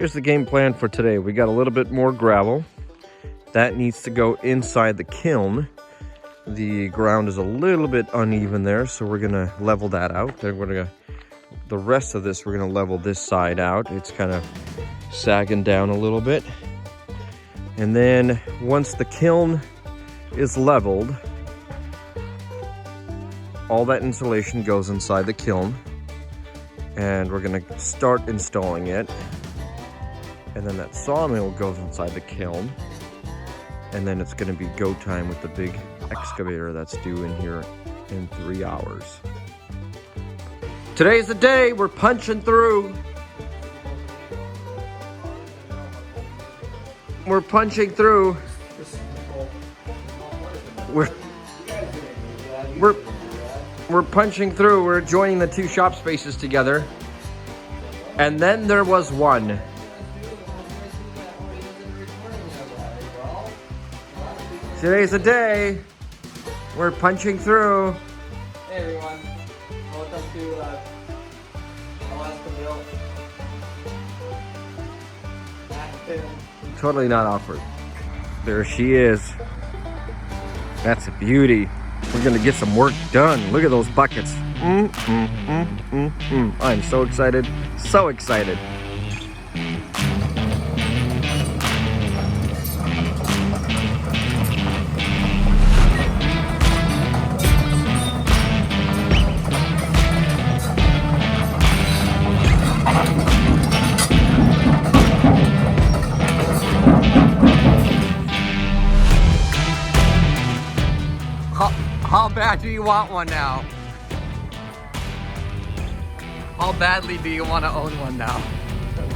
Here's the game plan for today. We got a little bit more gravel. That needs to go inside the kiln. The ground is a little bit uneven there, so we're gonna level that out. Then the rest of this, we're gonna level this side out. It's kind of sagging down a little bit. And then once the kiln is leveled, all that insulation goes inside the kiln, and we're gonna start installing it. And then that sawmill goes inside the kiln, and then it's gonna be go time with the big excavator that's due in here in 3 hours. Today's the day, we're punching through. We're punching through. We're punching through. We're joining the two shop spaces together. And then there was one. Today's the day. We're punching through. Hey everyone, welcome to Alaskan. Totally not awkward. There she is. That's a beauty. We're gonna get some work done. Look at those buckets. I'm so excited, so excited. How bad do you want one now? How badly do you want to own one now?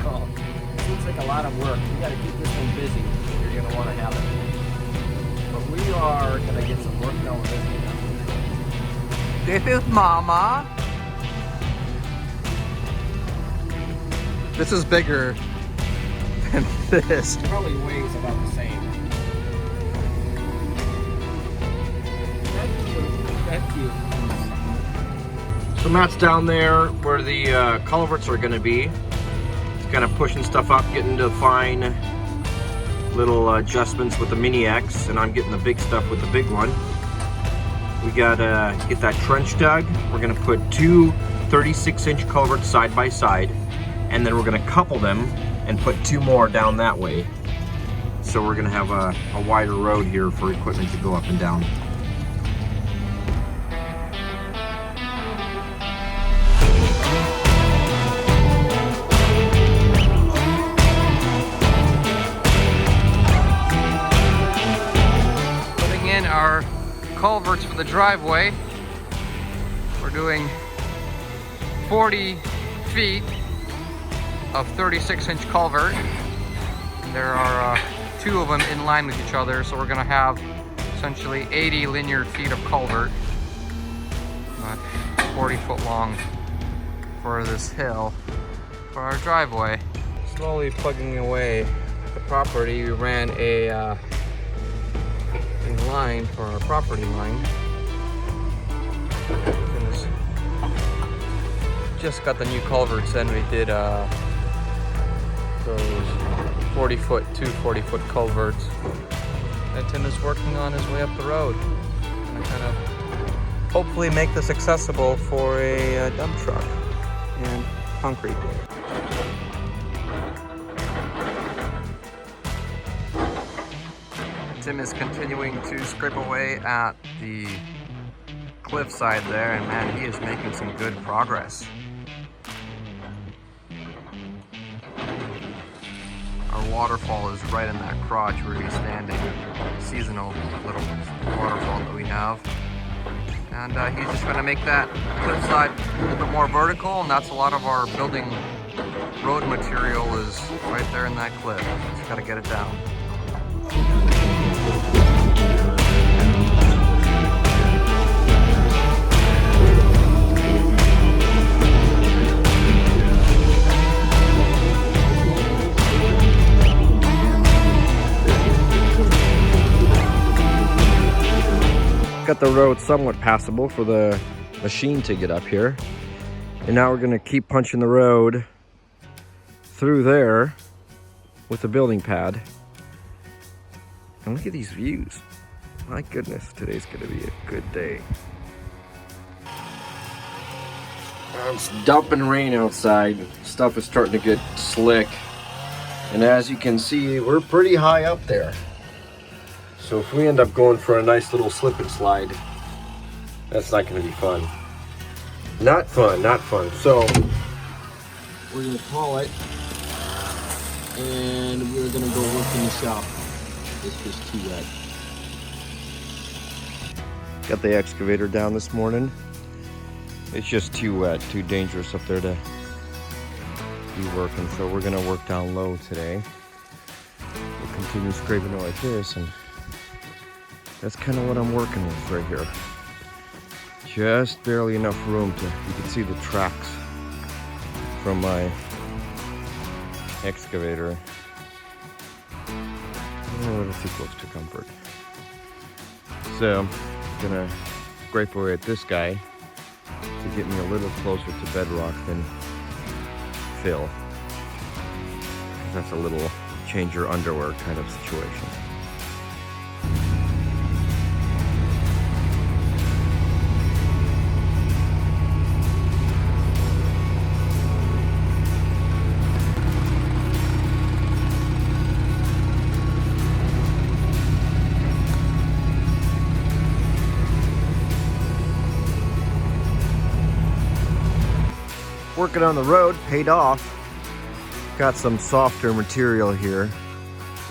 Well, it looks like a lot of work. You got to keep this thing busy if you're going to want to have it. But we are going to get some work done with this thing. This is Mama. This is bigger than this. It probably weighs about the same. That's cute. So Matt's down there where the culverts are gonna be. He's kind of pushing stuff up, getting to fine little adjustments with the Mini X, and I'm getting the big stuff with the big one. We gotta get that trench dug. We're gonna put two 36-inch culverts side by side, and then we're gonna couple them and put two more down that way. So we're gonna have a wider road here for equipment to go up and down. Our culverts for the driveway. We're doing 40 feet of 36-inch culvert. There are two of them in line with each other, so we're gonna have essentially 80 linear feet of culvert, 40 foot long for this hill for our driveway. Slowly plugging away at the property. We ran a line for our property line. Just got the new culverts in. We did those 40-foot, two 40-foot culverts. And Tim is working on his way up the road. Gonna kind of hopefully make this accessible for a dump truck and concrete. Tim is continuing to scrape away at the cliffside there, and man, he is making some good progress. Our waterfall is right in that crotch where he's standing, seasonal little waterfall that we have. And he's just going to make that cliffside a little bit more vertical, and that's a lot of our building road material is right there in that cliff. Just got to get it down. Got the road somewhat passable for the machine to get up here. And now we're gonna keep punching the road through there with the building pad. And look at these views. My goodness, today's gonna be a good day. It's dumping rain outside. Stuff is starting to get slick. And as you can see, we're pretty high up there. So if we end up going for a nice little slip and slide, that's not gonna be fun. Not fun, not fun. So we're gonna call it, and we're gonna go work in the shop. It's just too wet. Got the excavator down this morning. It's just too wet, too dangerous up there to be working. So we're gonna work down low today. We'll continue scraping it like this, and that's kind of what I'm working with right here. Just barely enough room to, you can see the tracks from my excavator. A little too close to comfort. So I'm gonna scrape away at this guy to get me a little closer to bedrock than fill. That's a little change your underwear kind of situation. Working on the road paid off. Got some softer material here.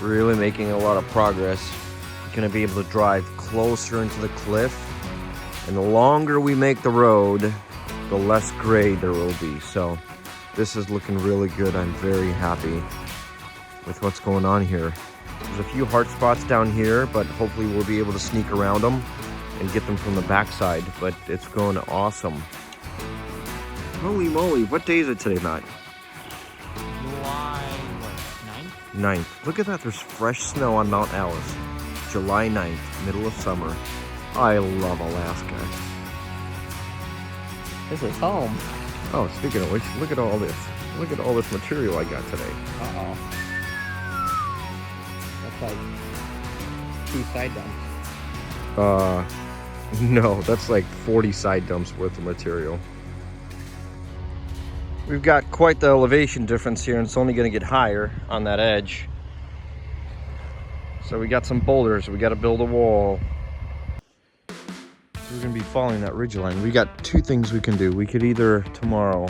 Really making a lot of progress. Gonna be able to drive closer into the cliff. And the longer we make the road, the less grade there will be. So this is looking really good. I'm very happy with what's going on here. There's a few hard spots down here, but hopefully we'll be able to sneak around them and get them from the backside. But it's going awesome. Holy moly, what day is it today, Matt? July 9th? 9th. Look at that, there's fresh snow on Mount Alice. July 9th, middle of summer. I love Alaska. This is home. Oh, speaking of which, look at all this. Look at all this material I got today. Uh-oh. That's like 2 side dumps. No, that's like 40 side dumps worth of material. We've got quite the elevation difference here, and it's only going to get higher on that edge. So we got some boulders. We got to build a wall. We're going to be following that ridge line. We got 2 things we can do. We could either tomorrow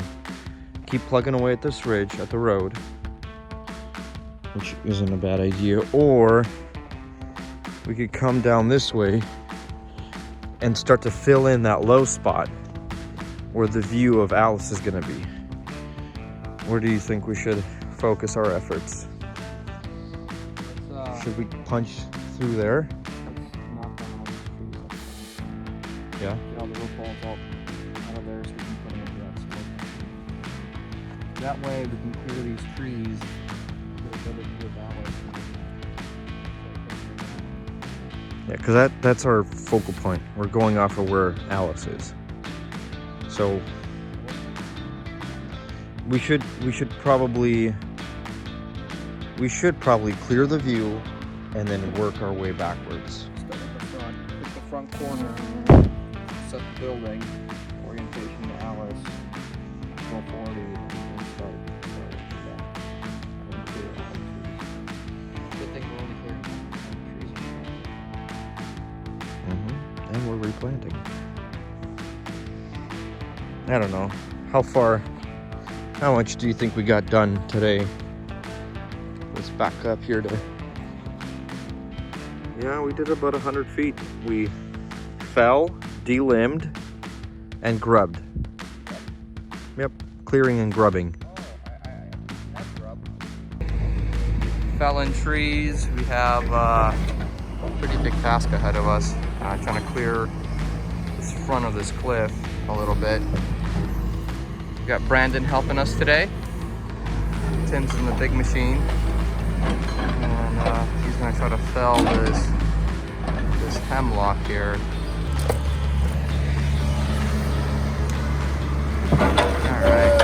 keep plugging away at this ridge at the road, which isn't a bad idea, or we could come down this way and start to fill in that low spot where the view of Alice is going to be. Where do you think we should focus our efforts? Should we punch through there? Yeah. Get all the rope balls out of there so we can put them into that slope. That way we can clear these trees. Get a better view of Alice. Yeah, because that's our focal point. We're going off of where Alice is. So we should probably clear the view and then work our way backwards. Start at the front. Pick the front corner. Set the building. Orientation to Alice. Go 40 and start. Good thing we're only clearing trees. And we're replanting. I don't know. How much do you think we got done today? Let's back up here to... Yeah, we did about 100 feet. We fell, delimbed, and grubbed. Yep, clearing and grubbing. That's grub. Felling trees. We have a pretty big task ahead of us. Trying to clear this front of this cliff a little bit. We got Brandon helping us today. Tim's in the big machine. And he's gonna try to fell this hemlock here. All right.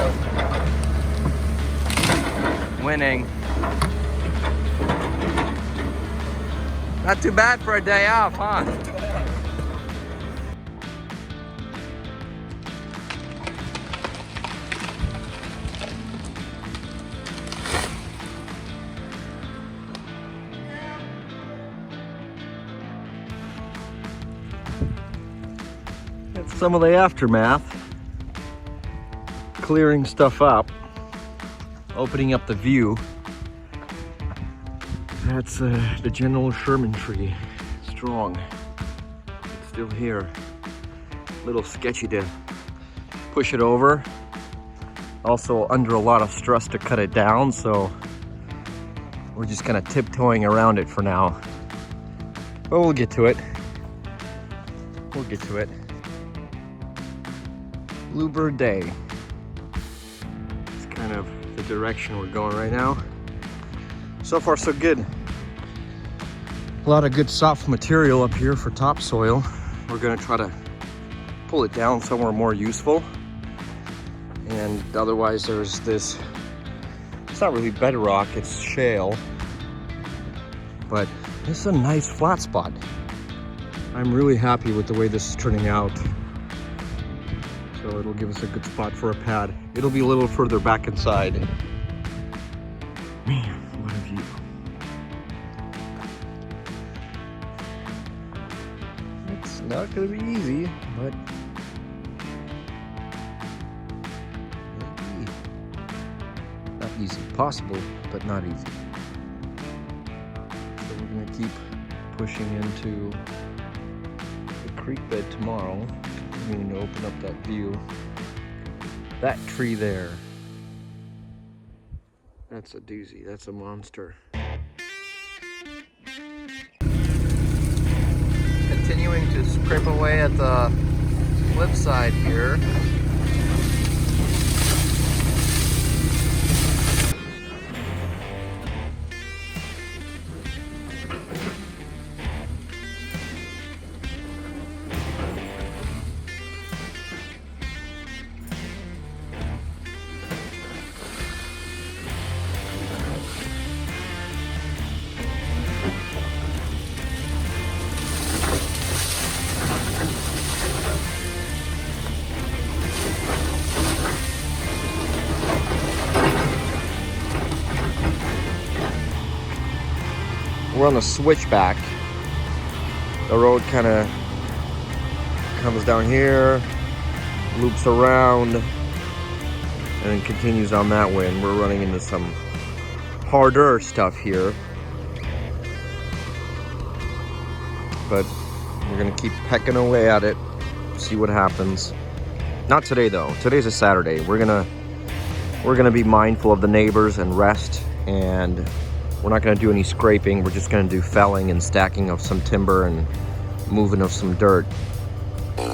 Winning. Not too bad for a day off, huh? That's some of the aftermath. Clearing stuff up, opening up the view. That's the General Sherman tree. Strong. It's still here. A little sketchy to push it over. Also under a lot of stress to cut it down, so we're just kind of tiptoeing around it for now. But we'll get to it. We'll get to it. Bluebird Day. It's kind of the direction we're going right now. So far so good. A lot of good soft material up here for topsoil. We're gonna try to pull it down somewhere more useful. And otherwise there's this, it's not really bedrock, it's shale. But it's a nice flat spot. I'm really happy with the way this is turning out. So it'll give us a good spot for a pad. It'll be a little further back inside. Man, what a view. It's not gonna be easy, but maybe. Not easy. Possible, but not easy. So we're gonna keep pushing into the creek bed tomorrow. I'm going to open up that view. That tree there. That's a doozy. That's a monster. Continuing to scrape away at the cliffside here. We're on the switchback. The road kind of comes down here, loops around, and then continues on that way. And we're running into some harder stuff here. But we're gonna keep pecking away at it, see what happens. Not today though. Today's a Saturday. We're gonna be mindful of the neighbors and rest, and we're not going to do any scraping. We're just going to do felling and stacking of some timber and moving of some dirt. It's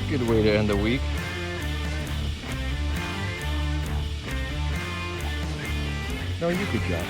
a good way to end the week. No, you could jump.